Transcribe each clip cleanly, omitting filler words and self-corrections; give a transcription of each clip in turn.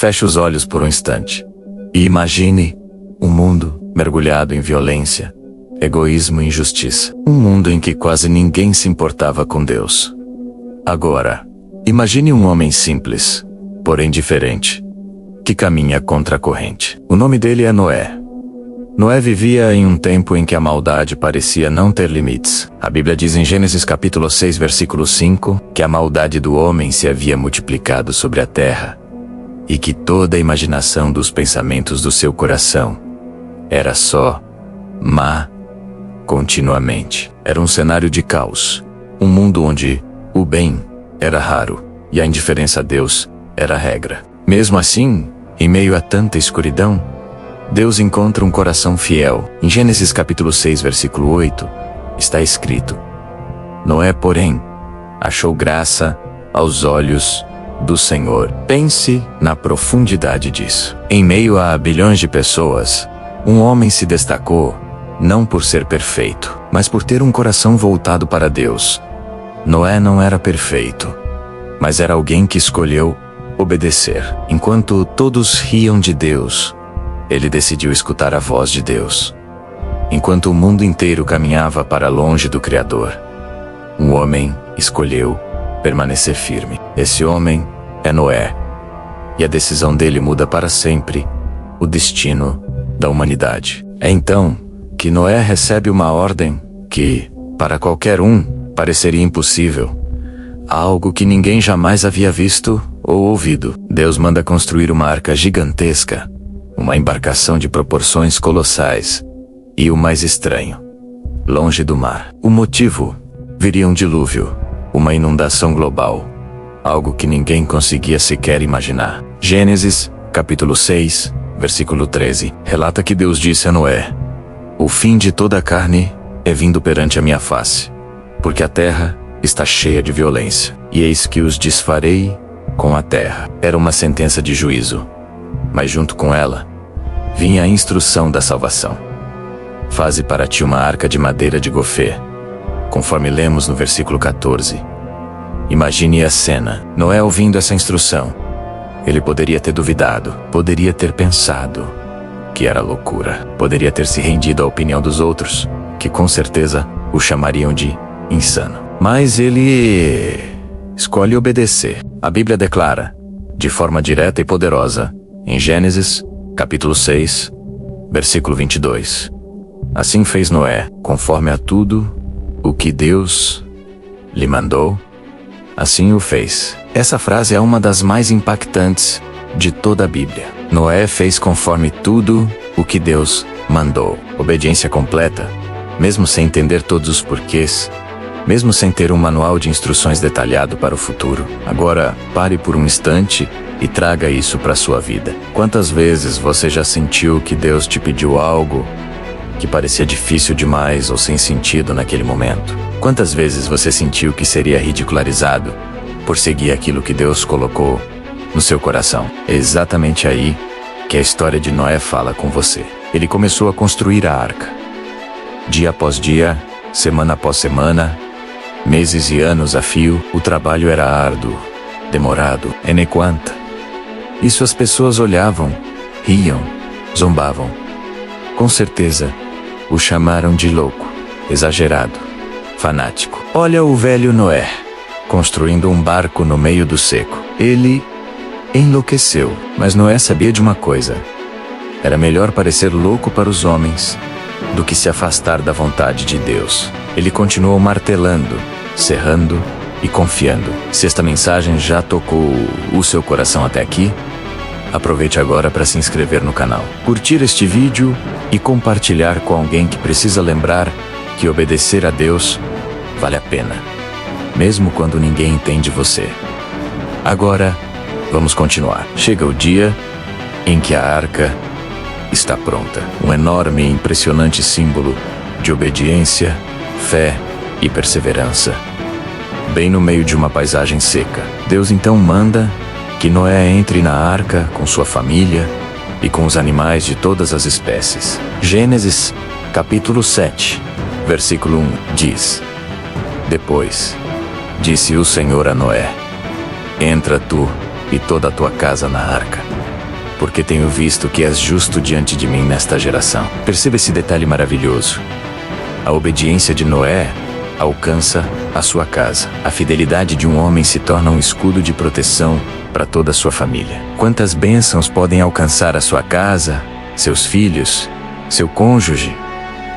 Feche os olhos por um instante e imagine um mundo mergulhado em violência, egoísmo e injustiça. Um mundo em que quase ninguém se importava com Deus. Agora, imagine um homem simples, porém diferente, que caminha contra a corrente. O nome dele é Noé. Noé vivia em um tempo em que a maldade parecia não ter limites. A Bíblia diz em Gênesis capítulo 6, versículo 5, que a maldade do homem se havia multiplicado sobre a terra, e que toda a imaginação dos pensamentos do seu coração era só má continuamente. Era um cenário de caos, um mundo onde o bem era raro e a indiferença a Deus era a regra. Mesmo assim, em meio a tanta escuridão, Deus encontra um coração fiel. Em Gênesis capítulo 6, versículo 8, está escrito: Noé, porém, achou graça aos olhos do Senhor. Pense na profundidade disso. Em meio a bilhões de pessoas, um homem se destacou, não por ser perfeito, mas por ter um coração voltado para Deus. Noé não era perfeito, mas era alguém que escolheu obedecer. Enquanto todos riam de Deus, ele decidiu escutar a voz de Deus. Enquanto o mundo inteiro caminhava para longe do Criador, um homem escolheu permanecer firme. Esse homem é Noé, e a decisão dele muda para sempre o destino da humanidade. É então que Noé recebe uma ordem que, para qualquer um, pareceria impossível. Algo que ninguém jamais havia visto ou ouvido. Deus manda construir uma arca gigantesca, uma embarcação de proporções colossais, e o mais estranho, longe do mar. O motivo? Viria um dilúvio, uma inundação global, algo que ninguém conseguia sequer imaginar. Gênesis, capítulo 6, versículo 13, relata que Deus disse a Noé: O fim de toda a carne é vindo perante a minha face, porque a terra está cheia de violência, e eis que os desfarei com a terra. Era uma sentença de juízo, mas junto com ela vinha a instrução da salvação. Faze para ti uma arca de madeira de gofê, conforme lemos no versículo 14. Imagine a cena. Noé ouvindo essa instrução. Ele poderia ter duvidado, poderia ter pensado que era loucura, poderia ter se rendido à opinião dos outros, que com certeza o chamariam de insano. Mas ele escolhe obedecer. A Bíblia declara, de forma direta e poderosa, em Gênesis, capítulo 6, versículo 22. Assim fez Noé, conforme a tudo o que Deus lhe mandou, assim o fez. Essa frase é uma das mais impactantes de toda a Bíblia. Noé fez conforme tudo o que Deus mandou. Obediência completa, mesmo sem entender todos os porquês, mesmo sem ter um manual de instruções detalhado para o futuro. Agora, pare por um instante e traga isso para a sua vida. Quantas vezes você já sentiu que Deus te pediu algo que parecia difícil demais ou sem sentido naquele momento? Quantas vezes você sentiu que seria ridicularizado por seguir aquilo que Deus colocou no seu coração? É exatamente aí que a história de Noé fala com você. Ele começou a construir a arca. Dia após dia, semana após semana, meses e anos a fio, o trabalho era árduo, demorado, enequanta. Isso as pessoas olhavam, riam, zombavam. Com certeza, o chamaram de louco, exagerado, fanático. Olha o velho Noé, construindo um barco no meio do seco. Ele enlouqueceu. Mas Noé sabia de uma coisa: era melhor parecer louco para os homens do que se afastar da vontade de Deus. Ele continuou martelando, serrando e confiando. Se esta mensagem já tocou o seu coração até aqui, aproveite agora para se inscrever no canal, curtir este vídeo e compartilhar com alguém que precisa lembrar que obedecer a Deus vale a pena, mesmo quando ninguém entende você. Agora, vamos continuar. Chega o dia em que a arca está pronta. Um enorme e impressionante símbolo de obediência, fé e perseverança. Bem no meio de uma paisagem seca, Deus então manda que Noé entre na arca com sua família e com os animais de todas as espécies. Gênesis, capítulo 7, versículo 1, diz: Depois, disse o Senhor a Noé: Entra tu e toda a tua casa na arca, porque tenho visto que és justo diante de mim nesta geração. Perceba esse detalhe maravilhoso. A obediência de Noé alcança a sua casa. A fidelidade de um homem se torna um escudo de proteção para toda a sua família. Quantas bênçãos podem alcançar a sua casa, seus filhos, seu cônjuge,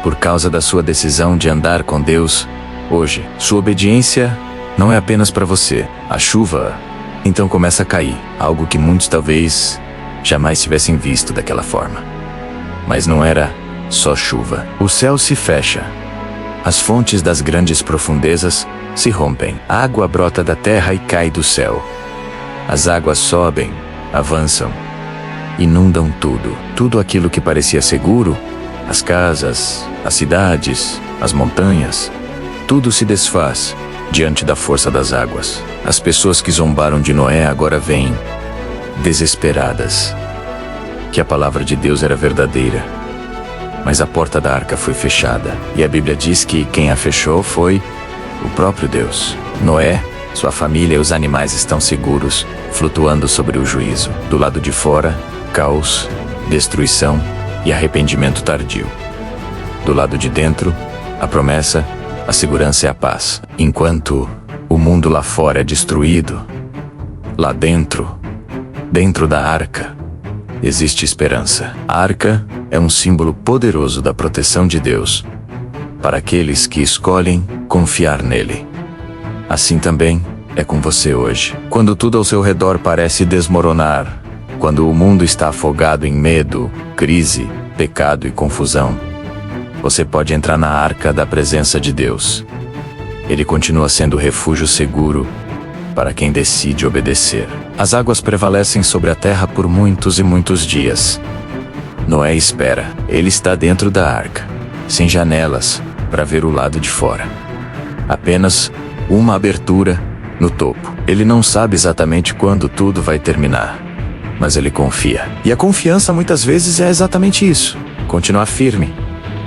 por causa da sua decisão de andar com Deus hoje. Sua obediência não é apenas para você. A chuva então começa a cair, algo que muitos talvez jamais tivessem visto daquela forma. Mas não era só chuva. O céu se fecha. As fontes das grandes profundezas se rompem. A água brota da terra e cai do céu. As águas sobem, avançam, inundam tudo. Tudo aquilo que parecia seguro, as casas, as cidades, as montanhas, tudo se desfaz diante da força das águas. As pessoas que zombaram de Noé agora vêm desesperadas, que a palavra de Deus era verdadeira. Mas a porta da arca foi fechada, e a Bíblia diz que quem a fechou foi o próprio Deus. Noé, sua família e os animais estão seguros, flutuando sobre o juízo. Do lado de fora, caos, destruição e arrependimento tardio. Do lado de dentro, a promessa, a segurança e a paz. Enquanto o mundo lá fora é destruído, lá dentro, dentro da arca, existe esperança. A arca é um símbolo poderoso da proteção de Deus para aqueles que escolhem confiar nele. Assim também é com você hoje. Quando tudo ao seu redor parece desmoronar, quando o mundo está afogado em medo, crise, pecado e confusão, você pode entrar na arca da presença de Deus. Ele continua sendo refúgio seguro para quem decide obedecer. As águas prevalecem sobre a terra por muitos e muitos dias. Noé espera. Ele está dentro da arca, sem janelas, para ver o lado de fora. Apenas uma abertura no topo. Ele não sabe exatamente quando tudo vai terminar, mas ele confia. E a confiança muitas vezes é exatamente isso. Continuar firme.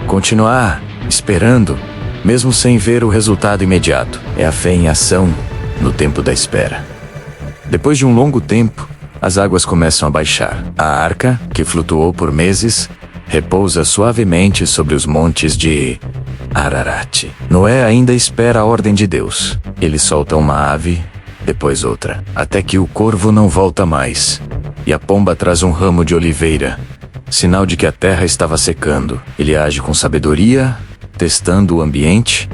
Continuar esperando, mesmo sem ver o resultado imediato. É a fé em ação no tempo da espera. Depois de um longo tempo, as águas começam a baixar. A arca, que flutuou por meses, repousa suavemente sobre os montes de Ararat. Noé ainda espera a ordem de Deus. Ele solta uma ave, depois outra, até que o corvo não volta mais, e a pomba traz um ramo de oliveira, sinal de que a terra estava secando. Ele age com sabedoria, testando o ambiente,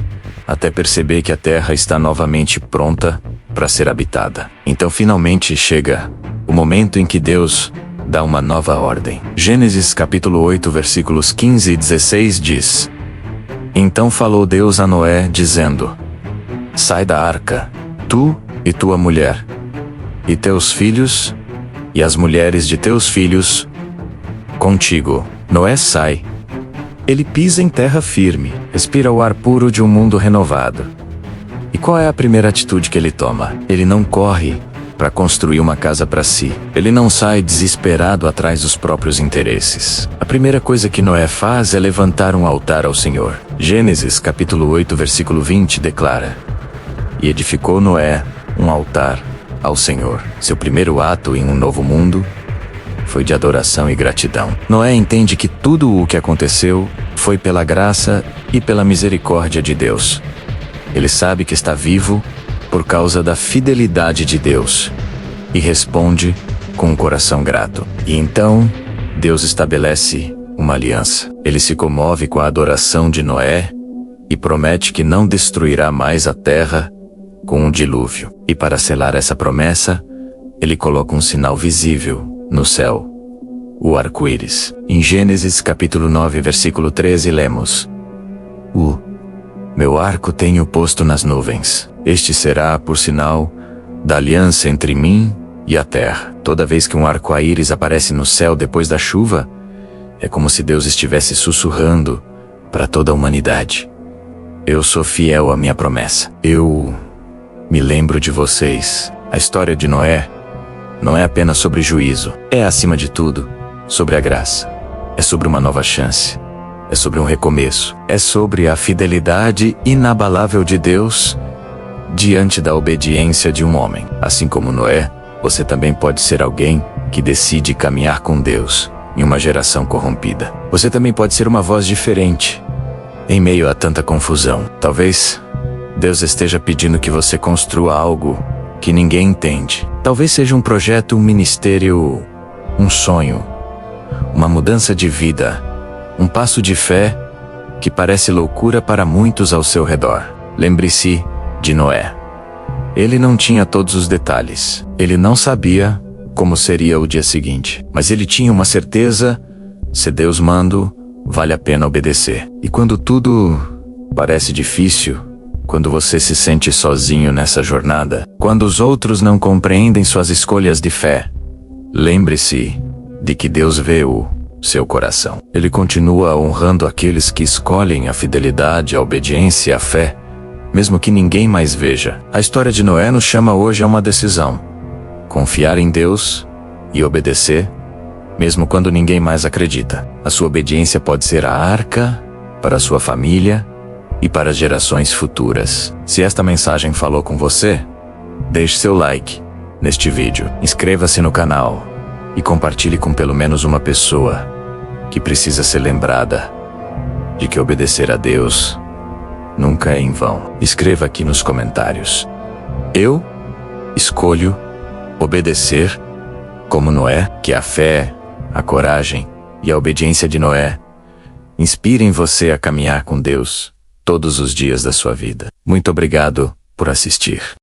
até perceber que a terra está novamente pronta para ser habitada. Então finalmente chega o momento em que Deus dá uma nova ordem. Gênesis capítulo 8, versículos 15 e 16 diz: Então falou Deus a Noé, dizendo: Sai da arca, tu e tua mulher, e teus filhos, e as mulheres de teus filhos contigo. Noé sai. Ele pisa em terra firme, respira o ar puro de um mundo renovado. E qual é a primeira atitude que ele toma? Ele não corre para construir uma casa para si. Ele não sai desesperado atrás dos próprios interesses. A primeira coisa que Noé faz é levantar um altar ao Senhor. Gênesis capítulo 8, versículo 20 declara: E edificou Noé um altar ao Senhor. Seu primeiro ato em um novo mundo foi de adoração e gratidão. Noé entende que tudo o que aconteceu foi pela graça e pela misericórdia de Deus. Ele sabe que está vivo por causa da fidelidade de Deus e responde com um coração grato. E então, Deus estabelece uma aliança. Ele se comove com a adoração de Noé e promete que não destruirá mais a terra com um dilúvio. E para selar essa promessa, ele coloca um sinal visível no céu, o arco-íris. Em Gênesis capítulo 9, versículo 13 lemos: O meu arco tenho posto nas nuvens. Este será por sinal da aliança entre mim e a terra. Toda vez que um arco-íris aparece no céu depois da chuva, é como se Deus estivesse sussurrando para toda a humanidade: Eu sou fiel à minha promessa. Eu me lembro de vocês. A história de Noé não é apenas sobre juízo. É, acima de tudo, sobre a graça. É sobre uma nova chance. É sobre um recomeço. É sobre a fidelidade inabalável de Deus diante da obediência de um homem. Assim como Noé, você também pode ser alguém que decide caminhar com Deus em uma geração corrompida. Você também pode ser uma voz diferente em meio a tanta confusão. Talvez Deus esteja pedindo que você construa algo que ninguém entende. Talvez seja um projeto, um ministério, um sonho, uma mudança de vida, um passo de fé que parece loucura para muitos ao seu redor. Lembre-se de Noé. Ele não tinha todos os detalhes. Ele não sabia como seria o dia seguinte. Mas ele tinha uma certeza: se Deus manda, vale a pena obedecer. E quando tudo parece difícil, quando você se sente sozinho nessa jornada, quando os outros não compreendem suas escolhas de fé, lembre-se de que Deus vê o seu coração. Ele continua honrando aqueles que escolhem a fidelidade, a obediência e a fé, mesmo que ninguém mais veja. A história de Noé nos chama hoje a uma decisão: confiar em Deus e obedecer, mesmo quando ninguém mais acredita. A sua obediência pode ser a arca para a sua família e para as gerações futuras. Se esta mensagem falou com você, deixe seu like neste vídeo, inscreva-se no canal e compartilhe com pelo menos uma pessoa que precisa ser lembrada de que obedecer a Deus nunca é em vão. Escreva aqui nos comentários: eu escolho obedecer como Noé. Que a fé, a coragem e a obediência de Noé inspirem você a caminhar com Deus todos os dias da sua vida. Muito obrigado por assistir.